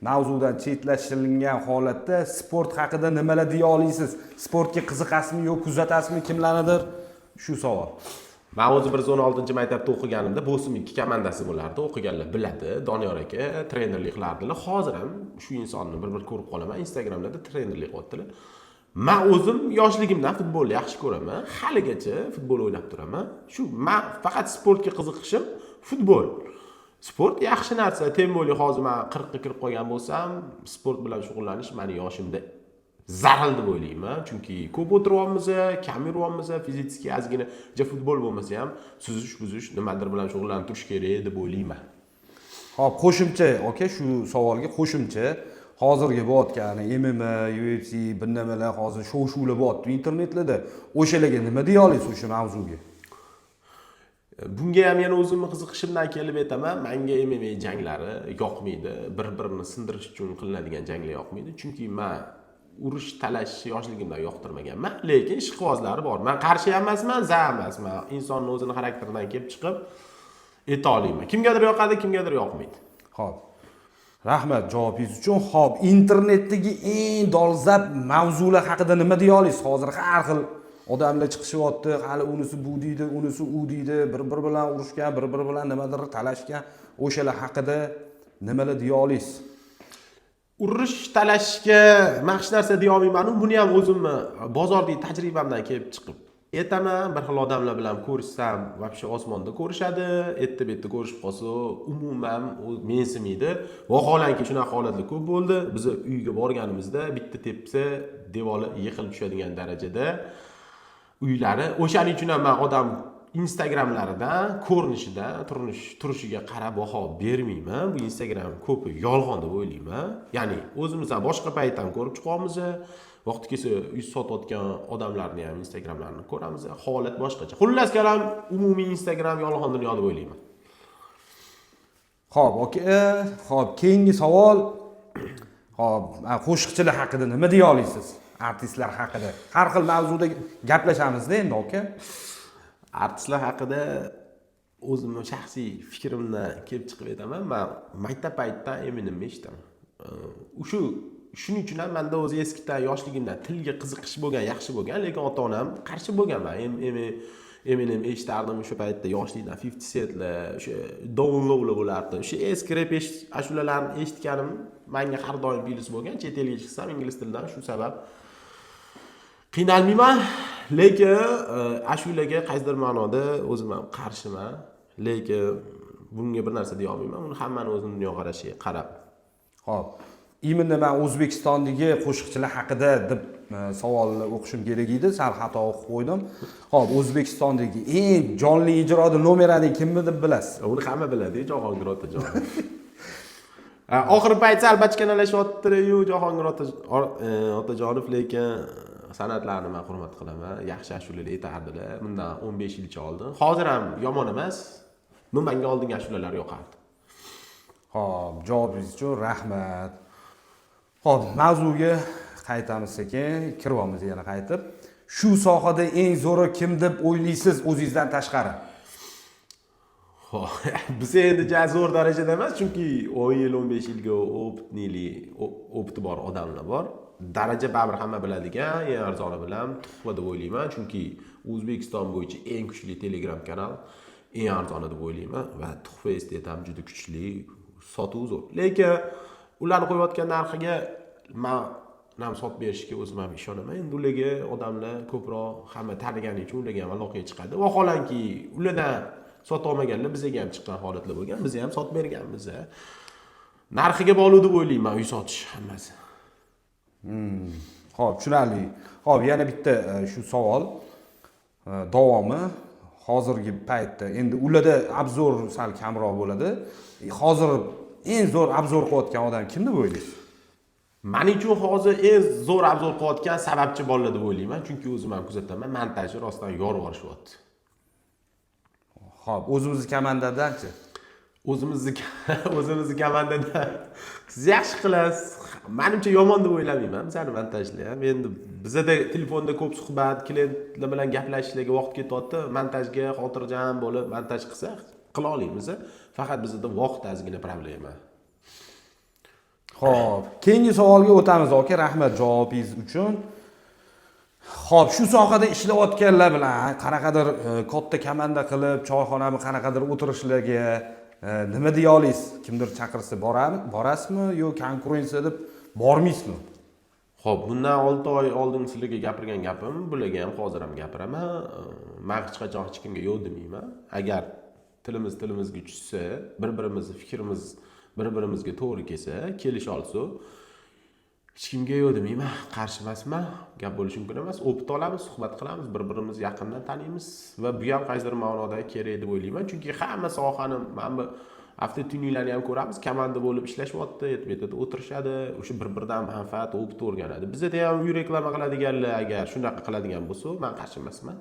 mavzudan chetlashtirilgan holatda sport haqida nimalar deya olasiz? Sportga qiziqasizmi yo'q, kuzatasizmi kimlarnidir? Shu savol. Men o'zi 116-maktabda o'qiganimda Bosim 2 komandasi bo'lardi. O'qiganlar biladi. Doniyor aka trenerlik qilardilar. Hozir ham shu insonni bir ko'rib qolaman. Instagramlarda trenerlik qilyaptilar. Men o'zim yoshligimdan futbolni yaxshi ko'raman. Haligacha futbol o'ynab turaman. Shu men faqat sportga qiziqishim futbol. Sport yaxshi narsa. Tem bo'li hozir men 40 ga kirib qolgan bo'lsam, sport bilan shug'ullanish meni yoshimda zaril deb o'ylayman. Chunki ko'p o'tiryapmiz, kam yuryapmiz, fiziki ozgina futbol bo'lmasa ham suzish, nimadir bilan shug'ullanib turish kerak deb o'ylayman. Xo'p, qo'shimcha, aka, shu savolga qo'shimcha hozirgi bo'layotgan MMA, UFC, bundalar hozir shov-shuvlar bo'lyapti internetlarda. O'shalarga nima deya olasiz o'sha mavzuga? Bunga ham yana o'zimni qiziqishimdan kelib aytaman. Menga MMA janglari yoqmaydi. Bir-birini sindirish uchun qilinadigan janglar yoqmaydi. Chunki men urush talash yoshligimdan yoqtirmaganman, lekin ishqibozlari bor. Men qarshi ham emasman, za emasman. Insonning o'zining xarakteridan kelib chiqib ayta olmayman. Kimgadir yoqadi, kimgadir yoqmaydi. Xo'p. Rahmat javobingiz uchun. Xo'p, internetdagi eng dolzarb mavzular haqida nima deya olasiz? Hozir har xil odamlar chiqishyapti, hali unisi bu deydi, unisi u deydi, bir-bir bilan urushgan, bir-bir bilan nimadir talashgan. O'shalar haqida nimalar deya olasiz? Urush talashga men hech narsa deya olmayman. Buni ham o'zimni bozordagi tajribamdan kelib chiqib aytaman. Bir xil odamlar bilan ko'rishsam, vobshe osmonda ko'rishadi, etdi-betdi ko'rishib qolsa, umuman mensimaydi. Vaholanki shunaqa holatlar ko'p bo'ldi. Biz uyga borganimizda bitta tepsa devori yiqilib tushadigan darajada uylari. O'shaning uchun ham men odam Instagramlaridan, ko'rinishidan, turishiga qarab baho bermayman. Bu Instagram ko'pi yolg'on deb o'ylayman. Ya'ni o'zimiz ham boshqa payt ham ko'rib chiqamiz. Vaqt kelsa uy sotayotgan odamlarni ham Instagramlarini ko'ramiz. Holat boshqacha. Xullas kalom, umumiy Instagram yolg'on dunyo deb o'ylayman. Xo'p, aka, xo'p, keyingi savol. Xo'p, qo'shiqchilar haqida nima deya olasiz? Artistlar haqida. Har xil mavzuda gaplashamiz-da endi, aka. Artistlar haqida o'zimning shaxsiy fikrimni kelib chiqib aytaman. Men maktab paytida Eminemni eshitaman. Shuning uchun ham menda o'zi eskidan yoshligimdan tilga qiziqish bo'lgan, yaxshi bo'lgan, lekin ota-onam qarshi bo'lganman. Eminem eshitardim o'sha paytda yoshlikdan 50 Centlar, o'sha downloadlar bo'lardi. O'sha eski rap ashulalarni eshitganim menga har doim bilis bo'lgan. Chet elga chiqsam ingliz tilidan shu sabab qiynalmayman, lekin ashulaga qaysidir ma'noda o'zim ham qarshiman, lekin bunga bir narsa deya olmayman. Uni hammani o'zining dunyoqarashiga qarab. Xo'p, imminda men O'zbekistondagi qo'shiqchilar haqida deb savolni o'qishim kerak edi, sal xato o'qib qo'ydim. Xo'p, O'zbekistondagi eng jonli ijroda nomerani kimni deb bilasiz? Uni hamma biladi, Jahongir Otajon. Oxirgi payt sal bachkanalashayotdi-yu Jahongir Otajonov, lekin san'atlarni men hurmat qilaman. Yaxshi ashulalar aytardilar. Bundan 15 yilcha oldin. Hozir ham yomon emas. Menga oldingi ashulalar yoqardi. Xo'p, javobingiz uchun rahmat. Xo'p, mavzuga qaytamiz ekan, kiryapmiz yana qaytib. Shu sohada eng zo'ri kim deb o'ylaysiz o'zingizdan tashqari? Biz endi zo'r darajada emas, chunki 10 yil, 15 yilga opiti bor odamlar bor. Daraja baribir hamma biladigan, eng arzoni bilan Tuhfa deb o'ylayman, chunki O'zbekiston bo'yicha eng kuchli Telegram kanal, eng arzoni deb o'ylayman va Tuhfa estetam juda kuchli, sotuv zo'r. Lekin ularni qo'yayotgan narxiga men ham sotib berishga o'zim ham ishonaman. Endi ularga odamlar ko'proq hamma tanigani uchun ularga ham aloqaga chiqadi. Vaholanki ulardan sota olmaganlar bizga ham chiqqan holatlar bo'lgan. Biz ham sotib berganmiz. Narxiga bog'liq deb o'ylayman uy sotish hammasi. Xo'p, tushunarli. Xo'p, yana bitta shu savol davomi hozirgi paytda endi ularda obzor sal kamroq bo'ladi. Hozir eng zo'r obzor qilayotgan odam kim deb o'ylaysiz? Men uchun hozir eng zo'r obzor qilayotgan sababchi bolalar deb o'ylayman, chunki o'zim ham kuzataman, montajni rostdan yorib yuborishyapti. Xo'p, o'zimizni komandadanchi? O'zimizni komandada siz yaxshi qilasiz. Menimcha yomon deb o'ylamayman. Bizani montajlar ham endi bizda telefonda ko'p suhbat, klientlar bilan gaplashishlarga vaqt ketyapti. Montajga xotirjam bo'lib montaj qilsak, qila olamiz. Faqat bizda vaqt ozgina problema. Xo'p, keyingi savolga o'tamiz aka, rahmat javobingiz uchun. Xo'p, shu sohada ishlayotganlar bilan qanaqadir katta komanda qilib, choyxonami qanaqadir o'tirishlarga nima deya olasiz? Kimdir chaqirsa borasizmi yo konkurensiya deb bormaysizmi? Xo'p, bundan 6 oy oldin sizlarga gapirgan gapim, bularga ham hozir ham gapiraman. Men hech qachon hech kimga yo'q demayman. Agar tilimizga tushsa, bir-birimizni fikrimiz bir-birimizga to'g'ri kelsa, kelisha olsa, hech kimga yo'q demayman, qarshi emasman. Gap bo'lishi mumkin emas. O'pit olamiz, suhbat qilamiz, bir-birimizni yaqindan taniymiz va bu ham qaysidir ma'noda kerak deb o'ylayman. Chunki hamma sohani mana bu avtotuninlarni ham ko'ramiz, komanda bo'lib ishlashyapti, yetib o'tirishadi, o'sha bir-biridan manfaat o'pit o'rganadi. Bizda ham uy reklama qiladiganlar agar shunaqa qiladigan bo'lsa, men qarshi emasman.